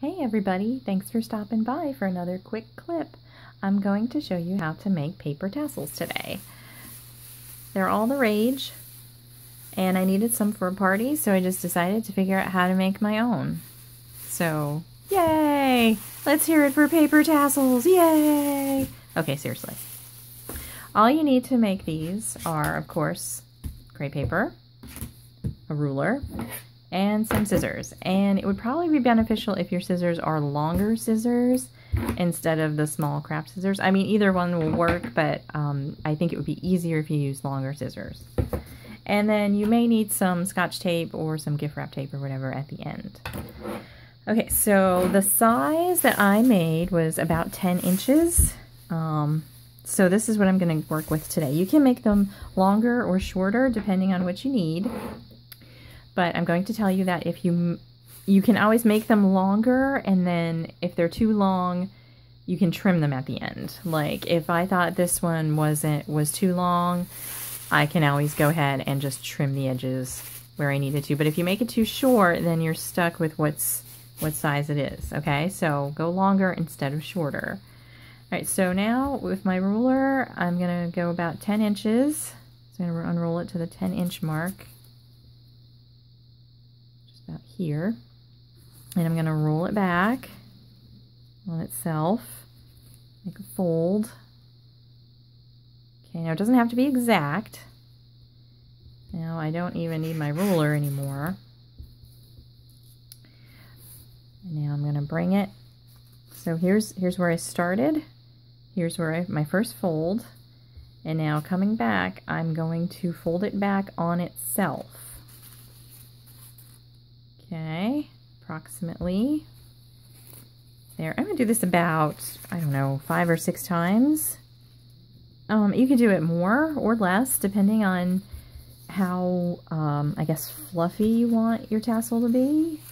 Hey everybody, thanks for stopping by for another quick clip. I'm going to show you how to make paper tassels today. They're all the rage, and I needed some for a party, so I just decided to figure out how to make my own. So, yay! Let's hear it for paper tassels, yay! Okay, seriously. All you need to make these are, of course, crepe paper, a ruler, and some scissors. And it would probably be beneficial if your scissors are longer scissors instead of the small craft scissors. I mean, either one will work, but I think it would be easier if you use longer scissors. And then you may need some Scotch tape or some gift wrap tape or whatever at the end. Okay, so the size that I made was about 10 inches. So this is what I'm going to work with today. You can make them longer or shorter depending on what you need. But I'm going to tell you that if you can always make them longer, and then if they're too long, you can trim them at the end. Like if I thought this one was too long, I can always go ahead and just trim the edges where I needed to. But if you make it too short, then you're stuck with what size it is. Okay, so go longer instead of shorter. All right, so now with my ruler, I'm gonna go about 10 inches. So I'm gonna unroll it to the 10-inch mark. About here, and I'm going to roll it back on itself, make a fold. Okay, now it doesn't have to be exact. Now I don't even need my ruler anymore. And now I'm going to bring it. So here's where I started. Here's where my first fold. And now coming back, I'm going to fold it back on itself. Okay, approximately there. I'm going to do this about, I don't know, 5 or 6 times. You can do it more or less depending on how, I guess, fluffy you want your tassel to be.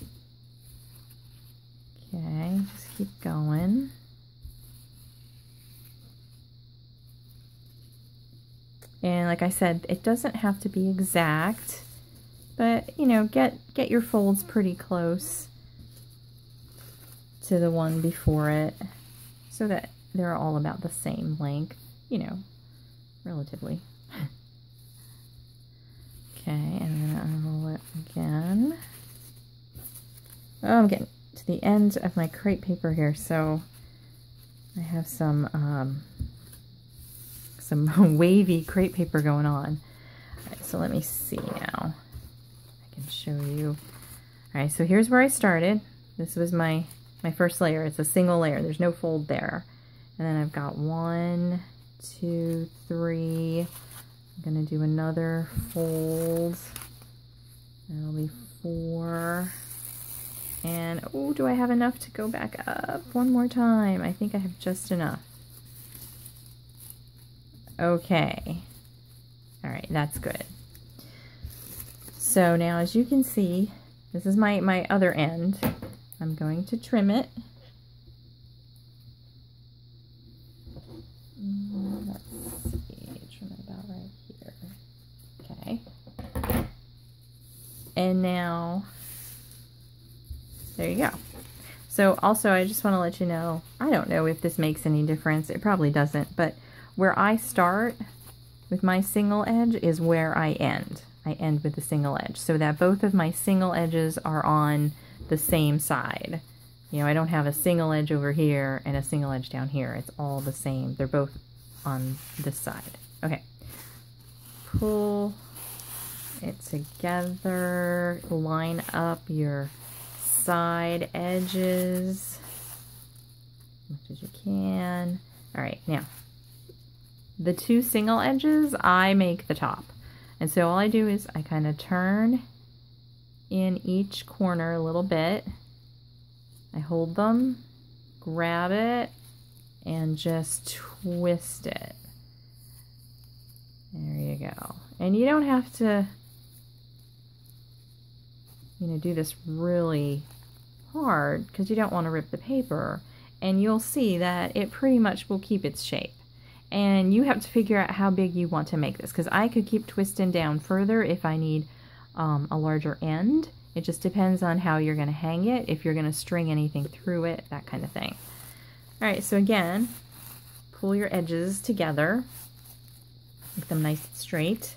Okay, just keep going. And like I said, it doesn't have to be exact. But, you know, get your folds pretty close to the one before it so that they're all about the same length, you know, relatively. Okay, and I'm going to unroll it again. Oh, I'm getting to the end of my crepe paper here, so I have some wavy crepe paper going on. All right, so let me see now. Can show you. All right, so here's where I started. This was my first layer. It's a single layer. There's no fold there. And then I've got 1, 2, 3. I'm gonna do another fold. That'll be 4. And oh, do I have enough to go back up one more time? I think I have just enough. Okay. All right, that's good. So now, as you can see, this is my other end. I'm going to trim it. Let's see, trim it about right here. Okay. And now, there you go. So also, I just want to let you know, I don't know if this makes any difference. It probably doesn't, but where I start with my single edge is where I end. I end with a single edge so that both of my single edges are on the same side. You know, I don't have a single edge over here and a single edge down here. It's all the same. They're both on this side. Okay. Pull it together. Line up your side edges as much as you can. All right, now the 2 single edges, I make the top. And so all I do is I kind of turn in each corner a little bit. I hold them, grab it, and just twist it. There you go. And you don't have to, you know, do this really hard because you don't want to rip the paper. And you'll see that it pretty much will keep its shape. And you have to figure out how big you want to make this, because I could keep twisting down further if I need a larger end, It just depends on how you're going to hang it, if you're going to string anything through it, that kind of thing. All right, so again, pull your edges together, make them nice and straight.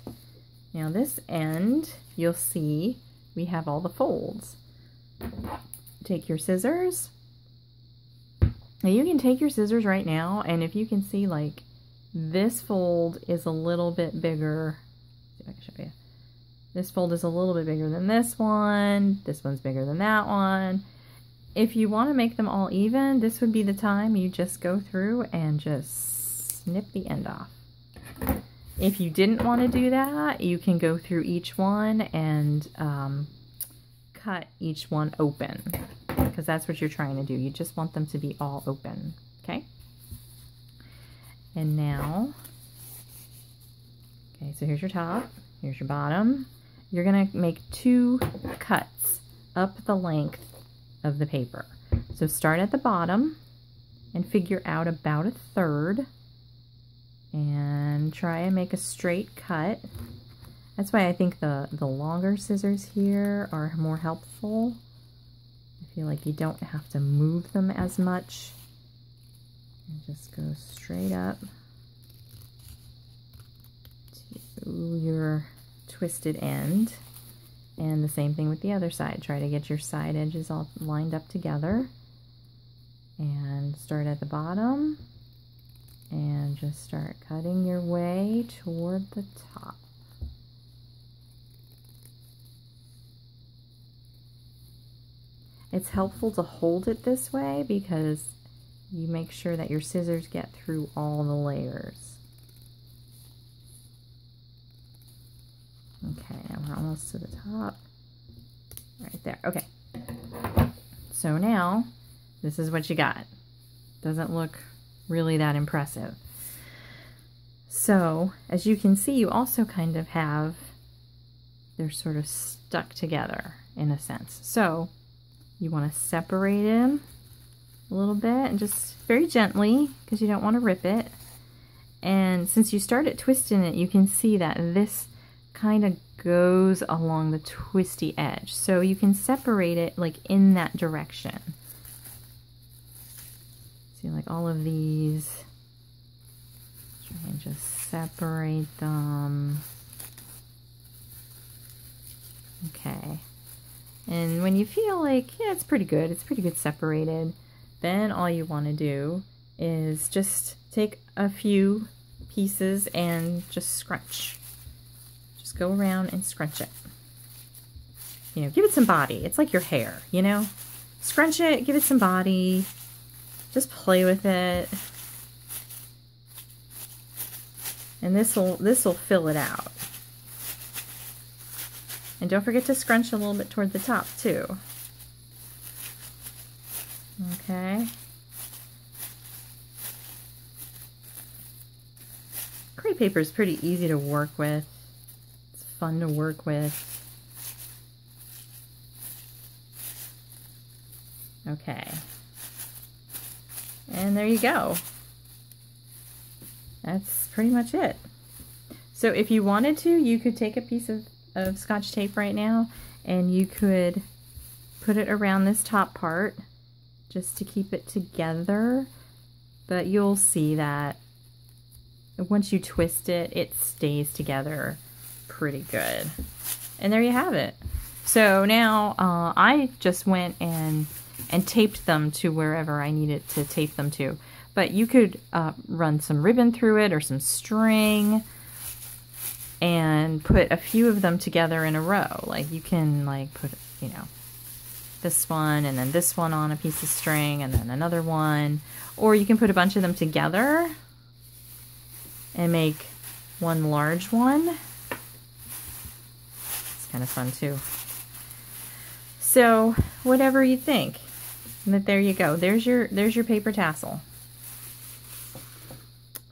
Now this end, you'll see we have all the folds. Take your scissors. Now you can take your scissors right now, and if you can see, like, this fold is a little bit bigger. See if I can show you. This fold is a little bit bigger than this one. This one's bigger than that one. If you want to make them all even, this would be the time you just go through and just snip the end off. If you didn't want to do that, you can go through each one and cut each one open, because that's what you're trying to do. You just want them to be all open, okay? And now, okay, so here's your top, here's your bottom. You're gonna make 2 cuts up the length of the paper. So start at the bottom and figure out about 1/3 and try and make a straight cut. That's why I think the longer scissors here are more helpful. I feel like you don't have to move them as much. And just go straight up to your twisted end. And the same thing with the other side. Try to get your side edges all lined up together. And start at the bottom and just start cutting your way toward the top. It's helpful to hold it this way because you make sure that your scissors get through all the layers. Okay, now we're almost to the top. Right there, okay. So now, this is what you got. Doesn't look really that impressive. So, as you can see, you also kind of have, they're sort of stuck together in a sense. So, you want to separate them a little bit and just very gently, because you don't want to rip it. And since you started twisting it, you can see that this kind of goes along the twisty edge. So you can separate it like in that direction. See, like all of these, try and just separate them. Okay. And when you feel like, yeah, it's pretty good separated, then all you want to do is just take a few pieces and just scrunch. Just go around and scrunch it. You know, give it some body. It's like your hair, you know? Scrunch it, give it some body. Just play with it. And this'll fill it out. And don't forget to scrunch a little bit toward the top too. Okay. Crepe paper is pretty easy to work with. It's fun to work with. Okay. And there you go. That's pretty much it. So if you wanted to, you could take a piece of Scotch tape right now and you could put it around this top part just to keep it together. But you'll see that once you twist it, it stays together pretty good. And there you have it. So now I just went and taped them to wherever I needed to tape them to. But you could run some ribbon through it or some string and put a few of them together in a row. Like you can like put, you know, this one and then this one on a piece of string and then another one. Or you can put a bunch of them together and make one large one. It's kind of fun too. So whatever you think. But there you go. There's your paper tassel.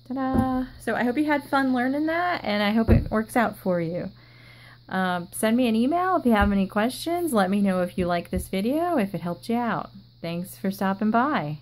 Ta-da! So I hope you had fun learning that, and I hope it works out for you. Send me an email if you have any questions. Let me know if you like this video, if it helped you out. Thanks for stopping by.